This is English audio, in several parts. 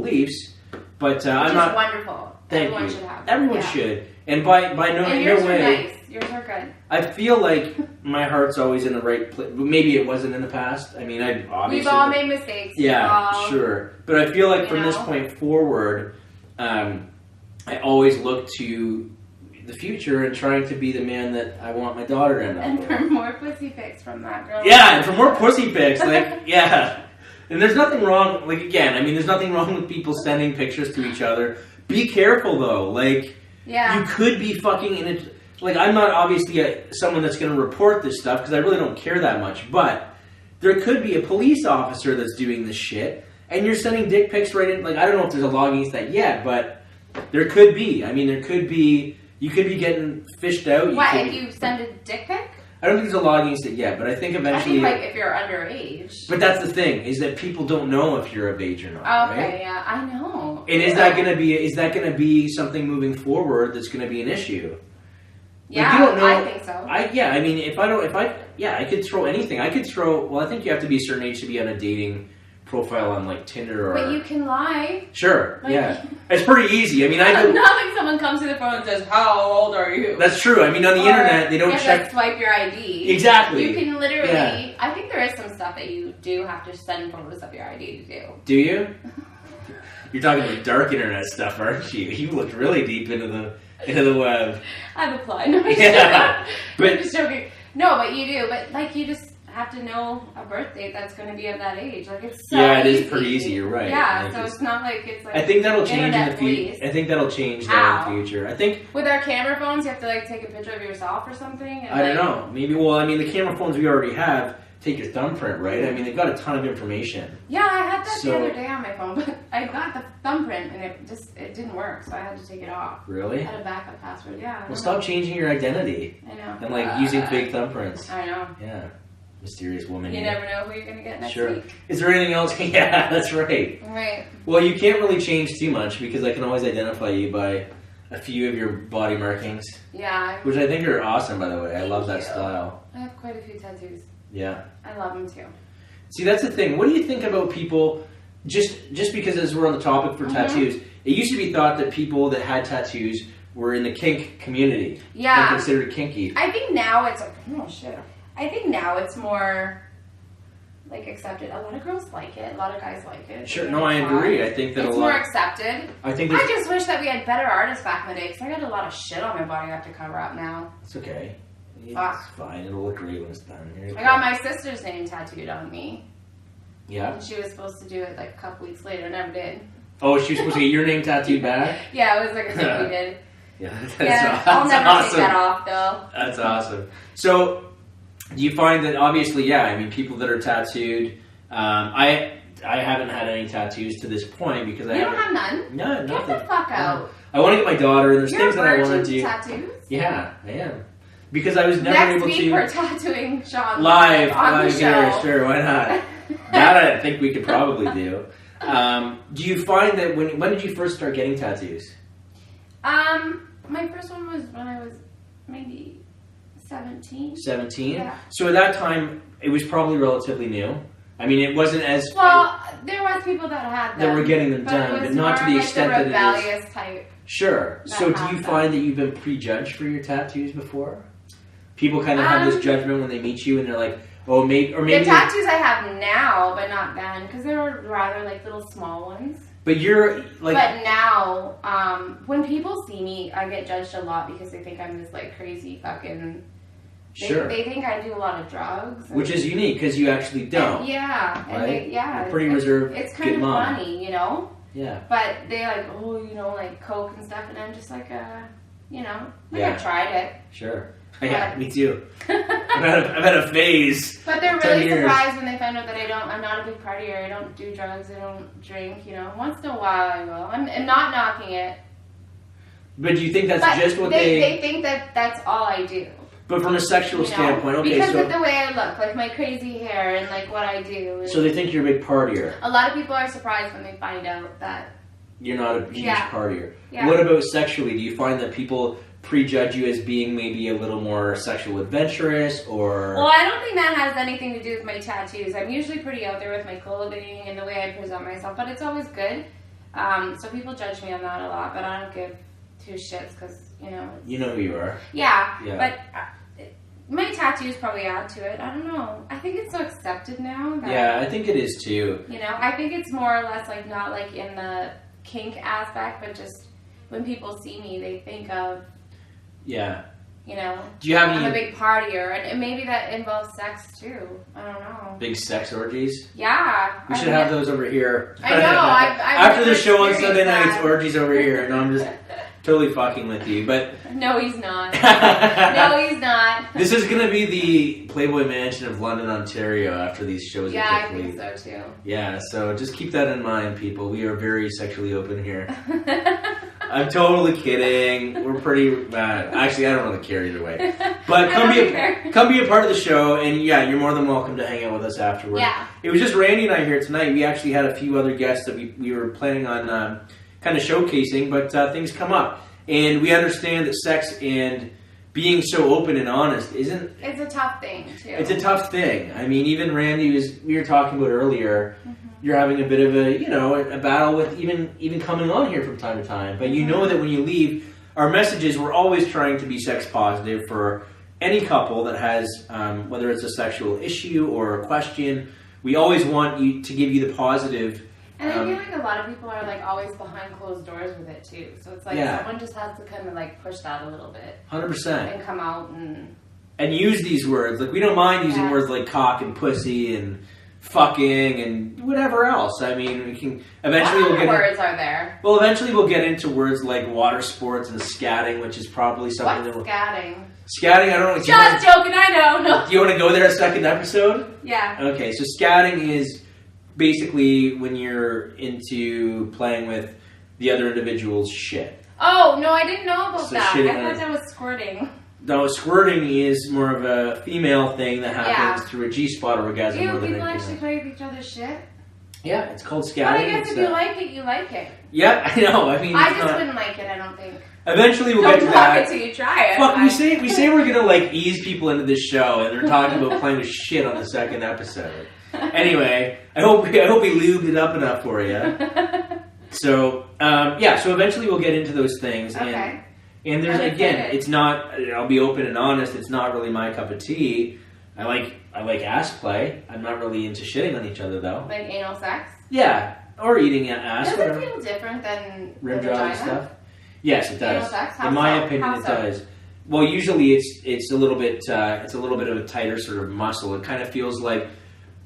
beliefs, but I'm not wonderful. Thank Everyone you. should have. Everyone should, and by no and yours way. Are nice. Yours are good. I feel like my heart's always in the right place. Maybe it wasn't in the past. I mean, I obviously... We've all made mistakes. Yeah, sure. But I feel like from this point forward, I always look to the future and trying to be the man that I want my daughter to end up and with. for more pussy pics from that girl. Yeah, and for more pussy pics. Like, yeah. And there's nothing wrong... Like, again, I mean, there's nothing wrong with people sending pictures to each other. Be careful, though. Like... Yeah. You could be fucking in it. Like, I'm not obviously someone that's going to report this stuff because I really don't care that much. But there could be a police officer that's doing this shit, and you're sending dick pics right in. Like, I don't know if there's a law against that yet, but there could be. I mean, there could be. You could be getting fished out. What, if you send a dick pic? I don't think there's a law against it yet, but I think eventually... I think, like, if you're underage. But that's the thing, is that people don't know if you're of age or not, okay, right? yeah, I know. And is that going to be something moving forward that's going to be an issue? Yeah, like, you don't know, I think so. I mean, I could throw anything. I think you have to be a certain age to be on a dating profile on, like, Tinder or... But you can lie. Sure, like, yeah. It's pretty easy. I mean, not like someone comes to the phone and says, how old are you? That's true. I mean, on the internet, they don't check... Like, swipe your ID. Exactly. You can literally... Yeah. I think there is some stuff that you do have to send photos of your ID to do. Do you? You're talking about dark internet stuff, aren't you? You looked really deep into the web. I've applied. No, yeah. I'm just joking. No, but you do. But, like, you just... have to know a birth date that's going to be of that age. Like, it's so it easy. is pretty easy. You're right. Yeah, so it's not like it's like... I think that'll change in the future. I think that'll change in the future. I think... With our camera phones, you have to, like, take a picture of yourself or something? And, I don't know. Maybe, well, I mean, the camera phones we already have take your thumbprint, right? I mean, they've got a ton of information. Yeah, I had that the other day on my phone, but I got the thumbprint and it didn't work, so I had to take it off. Really? I had a backup password, yeah. Well, stop changing your identity. I know. And, like, using fake thumbprints. I know. Yeah. Mysterious woman. You never know who you're going to get next week. Is there anything else? Yeah, that's right. Right. Well, you can't really change too much because I can always identify you by a few of your body markings. Yeah. Which I think are awesome, by the way. I love that style. I have quite a few tattoos. Yeah. I love them too. See, that's the thing. What do you think about people, just because as we're on the topic for tattoos, it used to be thought that people that had tattoos were in the kink community. Yeah. And considered kinky. I think now it's like, oh shit. I think now it's more, like, accepted. A lot of girls like it. A lot of guys like it. Sure. No, I agree. I think that it's more accepted. I just wish that we had better artists back in the day, because I got a lot of shit on my body I have to cover up now. It's okay. Fuck. It's fine. It'll look great when it's done. I got my sister's name tattooed on me. Yeah. And she was supposed to do it, like, a couple weeks later. Never did. Oh, she was supposed to get your name tattooed back? Yeah, it was like a thing we did. Yeah, I'll never take that off, though. That's awesome. So... do you find that, obviously, I mean, people that are tattooed, I haven't had any tattoos to this point because I don't have none? No, nothing. Get the fuck out. I want to get my daughter, and there's things that I want to do. Tattoos? Yeah, I am. Because I was never able to... Next week we're tattooing Shawn live on the show. Yeah, sure, why not? That I think we could probably do. Do you find that when did you first start getting tattoos? My first one was when I was maybe... 17. 17? Yeah. So at that time, it was probably relatively new. I mean, it wasn't as... Well, there was people that had them. That were getting them done, but not to the extent that it is... rebellious type. Sure. So do you find that you've been prejudged for your tattoos before? People kind of have this judgment when they meet you and they're like, oh, maybe... Or maybe the tattoos I have now, but not then, because they were rather, like, little small ones. But you're, like... But now, when people see me, I get judged a lot because they think I'm this, like, crazy fucking... They think I do a lot of drugs. Which is unique, because you actually don't. Yeah. Right? You're pretty reserved. It's kind of funny, you know? Yeah. But they like, oh, you know, like coke and stuff, and I'm just like, you know, I've tried it. Sure. Yeah, me too. I've had a phase. But they're really surprised when they find out that I'm not a big partier. I don't do drugs. I don't drink. You know, once in a while I will. I'm not knocking it. But do you think that's just what they think that that's all I do? But from a sexual standpoint, okay, because of the way I look, like my crazy hair and like what I do. So they think you're a big partier. A lot of people are surprised when they find out that you're not a huge partier. Yeah. What about sexually? Do you find that people prejudge you as being maybe a little more sexual adventurous, or? Well, I don't think that has anything to do with my tattoos. I'm usually pretty out there with my clothing and the way I present myself, but it's always good. So people judge me on that a lot, but I don't give two shits because, You know who you are. Yeah. But my tattoos probably add to it. I don't know. I think it's so accepted now. I think it is too. I think it's more or less like not like in the kink aspect, but just when people see me, they think of... Yeah. Do you have I'm a big partier, and maybe that involves sex too. I don't know. Big sex orgies? Yeah. We should have those over here. I know. After the show on Sunday nights, orgies over here. No, I'm just totally fucking with you, but... No, he's not. No, he's not. This is going to be the Playboy Mansion of London, Ontario after these shows are I think so too. Yeah, so just keep that in mind, people. We are very sexually open here. I'm totally kidding. We're pretty... actually, I don't really care either way. But come be a part of the show, and you're more than welcome to hang out with us afterwards. Yeah. It was just Randy and I here tonight. We actually had a few other guests that we were planning on kind of showcasing, but things come up. And we understand that sex and being so open and honest isn't... It's a tough thing, too. It's a tough thing. I mean, even Randy we were talking about earlier, you're having a bit of a battle with even coming on here from time to time. But you know that when you leave, our messages, we're always trying to be sex positive for any couple that has, whether it's a sexual issue or a question, we always want you to give you the positive. And I feel like a lot of people are like always behind closed doors with it too. So it's like someone just has to kind of like push that a little bit. 100%. And come out and use these words. Like we don't mind using words like cock and pussy and fucking and whatever else. I mean, we can eventually what words are there? Well, eventually we'll get into words like water sports and scatting, which is probably something What's scatting? Scatting, I don't know. Just joking, I know. No. Do you want to go there a second episode? Yeah. Okay, so scatting is basically when you're into playing with the other individual's shit. Oh, no, I didn't know about that. I thought that was squirting. No, squirting is more of a female thing that happens through a G-spot orgasm. Ew, people actually play with each other's shit? Yeah, it's called scatting. Well, I guess if you like it, you like it. Yeah, I know. I mean, I just wouldn't like it, I don't think. Eventually we'll get to that. Don't talk it till you try it. Fuck, we say we're gonna like ease people into this show, and they're talking about playing with shit on the second episode. Anyway, I hope we lubed it up enough for you. So, so eventually we'll get into those things. Okay. And there's, again, it's not, I'll be open and honest, it's not really my cup of tea. I like ass play. I'm not really into shitting on each other, though. Like anal sex? Yeah, or eating ass. Does it feel different than rim job and stuff? Yes, it does. Anal sex? In my opinion, it does. Well, usually it's a little bit of a tighter sort of muscle. It kind of feels like...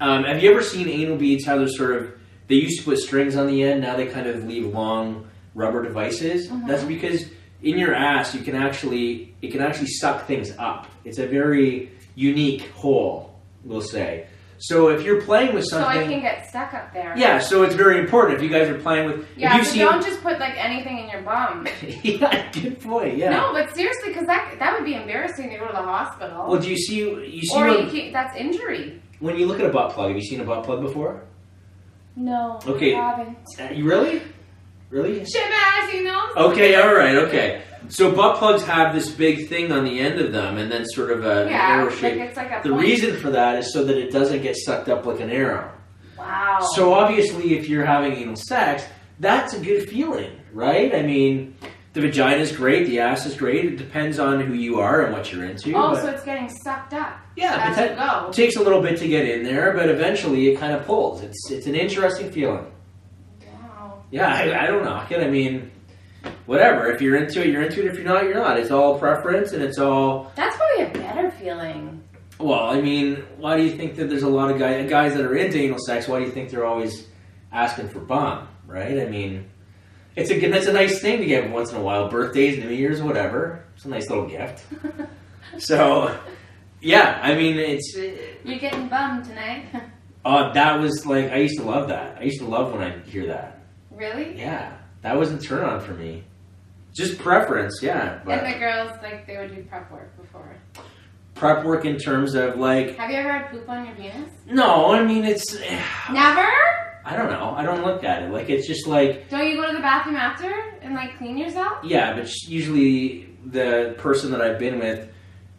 have you ever seen anal beads, how they're sort of... They used to put strings on the end, now they kind of leave long rubber devices. Mm-hmm. That's because in your ass, it can actually suck things up. It's a very unique hole, we'll say. So if you're playing with something... So I can get stuck up there. Yeah, so it's very important. If you guys are playing with... Yeah, so don't just put like anything in your bum. Yeah, good point, yeah. No, but seriously, because that would be embarrassing to go to the hospital. Well, do you see... That's injury. When you look at a butt plug, have you seen a butt plug before? No, okay. I haven't. You really? Really? Shit, man, you know? Okay, alright, okay. So butt plugs have this big thing on the end of them and then sort of an arrow shape. Like it's like a the reason for that is so that it doesn't get sucked up like an arrow. Wow. So obviously if you're having anal sex, that's a good feeling, right? I mean, the vagina is great, the ass is great. It depends on who you are and what you're into. Oh, so it's getting sucked up. Yeah, it takes a little bit to get in there, but eventually it kind of pulls. It's an interesting feeling. Wow. Yeah, I don't knock it. I mean, whatever. If you're into it, you're into it. If you're not, you're not. It's all preference, and it's all... That's probably a better feeling. Well, I mean, why do you think that there's a lot of guys that are into anal sex? Why do you think they're always asking for bum, right? I mean, it's a nice thing to get once in a while. Birthdays, New Year's, whatever. It's a nice little gift. So... Yeah, I mean, it's... You're getting bummed tonight. That was like, I used to love that. I used to love when I hear that. Really? Yeah. That was a turn on for me. Just preference, yeah. But and the girls, like, they would do prep work before. Prep work in terms of, like... Have you ever had poop on your penis? No, I mean, it's... Never? I don't know. I don't look at it. Like, it's just like... Don't you go to the bathroom after and, like, clean yourself? Yeah, but usually the person that I've been with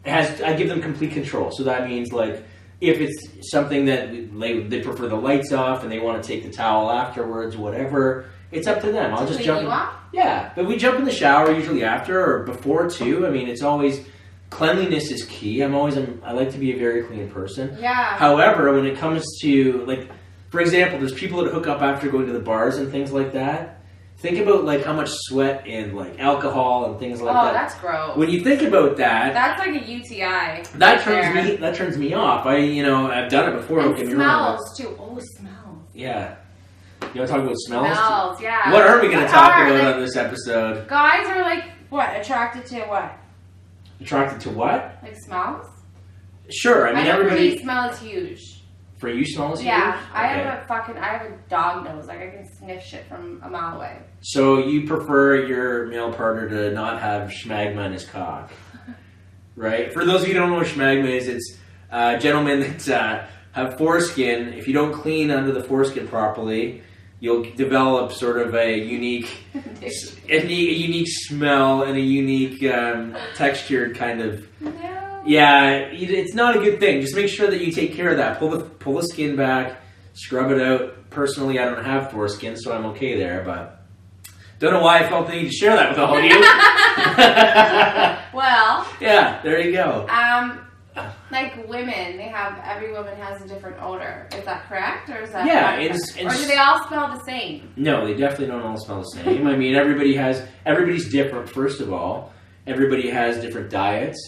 I give them complete control. So that means, like, if it's something that they prefer the lights off and they want to take the towel afterwards, whatever, It's up to them. I'll just jump. You yeah, but we jump in the shower usually after or before too. I mean, it's always cleanliness is key. I like to be a very clean person. Yeah. However, when it comes to like, for example, there's people that hook up after going to the bars and things like that. Think about like how much sweat and like alcohol and things like that. Oh, that's gross. When you think about that, that's like a UTI. That turns me off. I've done it before. And smells too. Oh, smells. Yeah. You want to talk about smells? Smells, yeah. What are we going to talk about on this episode? Guys are like what? Attracted to what? Attracted to what? Like smells? Sure. I mean, everybody. Smell is huge. For you, smell is huge? Yeah. I have a dog nose. Like I can sniff shit from a mile away. So you prefer your male partner to not have schmagma in his cock, right? For those of you who don't know what schmagma is, it's gentlemen that have foreskin. If you don't clean under the foreskin properly, you'll develop sort of a unique smell and a unique textured kind of. No. Yeah, it's not a good thing. Just make sure that you take care of that. Pull the skin back, scrub it out. Personally, I don't have foreskin, so I'm okay there. But don't know why I felt the need to share that with all of you. Well. Yeah, there you go. Like women, every woman has a different odor. Is that correct, or is that or do they all smell the same? No, they definitely don't all smell the same. I mean, everybody's different. First of all, everybody has different diets.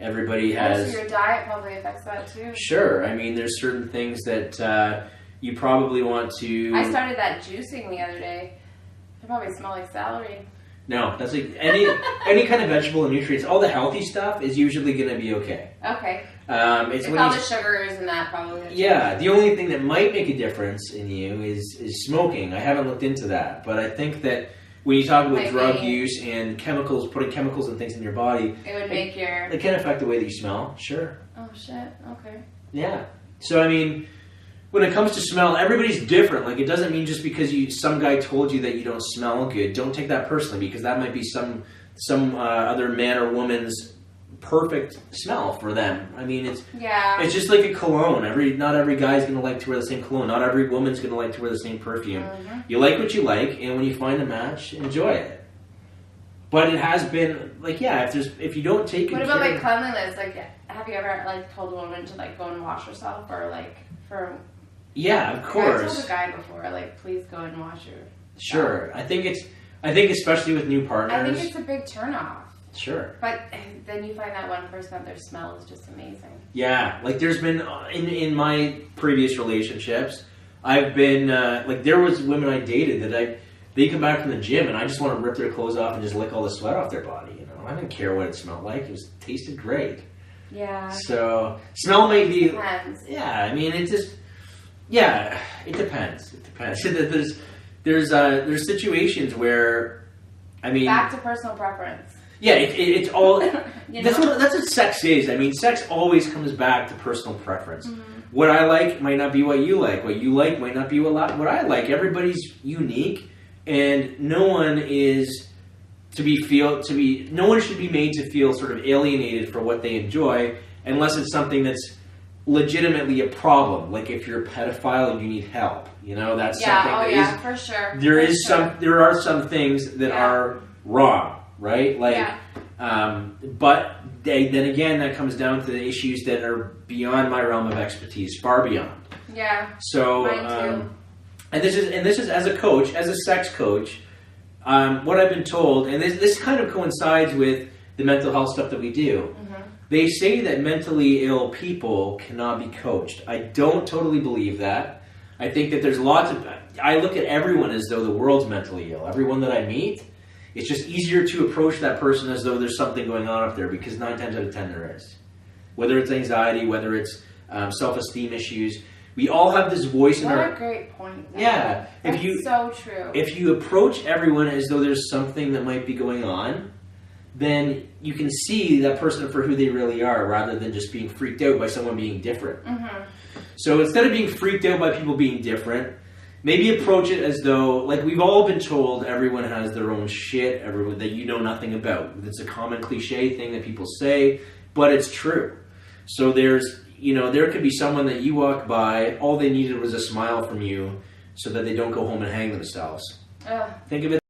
Everybody has. So your diet probably affects that too. Sure, I mean, there's certain things that you probably want to. I started that juicing the other day. I probably smell like celery. No, that's like any kind of vegetable and nutrients. All the healthy stuff is usually going to be okay. Okay. It's all the sugars and that probably. Yeah, the only thing that might make a difference in you is smoking. I haven't looked into that, but I think that when you talk about drug use and chemicals, putting chemicals and things in your body, it would make it can affect the way that you smell. Sure. Oh shit. Okay. Yeah. So I mean, when it comes to smell, everybody's different. Like, it doesn't mean just because some guy told you that you don't smell good, don't take that personally, because that might be some other man or woman's perfect smell for them. I mean, it's just like a cologne. Not every guy's going to like to wear the same cologne. Not every woman's going to like to wear the same perfume. Mm-hmm. You like what you like, and when you find a match, enjoy it. But it has been like, if you don't take what about like cleanliness? Like, have you ever like told a woman to like go and wash herself, or like for? Yeah, of course. I told a guy before, like, please go and wash your. Sure, I think especially with new partners. I think it's a big turnoff. Sure. But then you find that one person that their smell is just amazing. Yeah, like there's been in my previous relationships, I've been like there was women I dated that they come back from the gym and I just want to rip their clothes off and just lick all the sweat off their body. You know, I didn't care what it smelled like; it tasted great. Yeah. So smell may be. Depends. Yeah, I mean it just. Yeah, it depends. It depends. There's situations where, I mean, back to personal preference. Yeah, it's all. That's what sex is. I mean, sex always comes back to personal preference. Mm-hmm. What I like might not be what you like. What you like might not be what I like. Everybody's unique, and no one should be made to feel sort of alienated for what they enjoy, unless it's something that's legitimately a problem. Like if you're a pedophile and you need help, you know, that's something that is for sure. There are some things that are wrong, right? Like, but then again, that comes down to the issues that are beyond my realm of expertise, far beyond. Yeah. So, and this is as a coach, as a sex coach, what I've been told, and this kind of coincides with the mental health stuff that we do. Mm-hmm. They say that mentally ill people cannot be coached. I don't totally believe that. I think that there's I look at everyone as though the world's mentally ill. Everyone that I meet, it's just easier to approach that person as though there's something going on up there, because 9 times out of 10 there is. Whether it's anxiety, whether it's self-esteem issues, we all have this voice in our... What a great point. Yeah. That's so true. If you approach everyone as though there's something that might be going on, then you can see that person for who they really are, rather than just being freaked out by someone being different. Mm-hmm. So instead of being freaked out by people being different, maybe approach it as though, like, we've all been told everyone has their own shit, everyone that you know nothing about. It's a common cliche thing that people say, but it's true. So there could be someone that you walk by, all they needed was a smile from you so that they don't go home and hang themselves. Think of it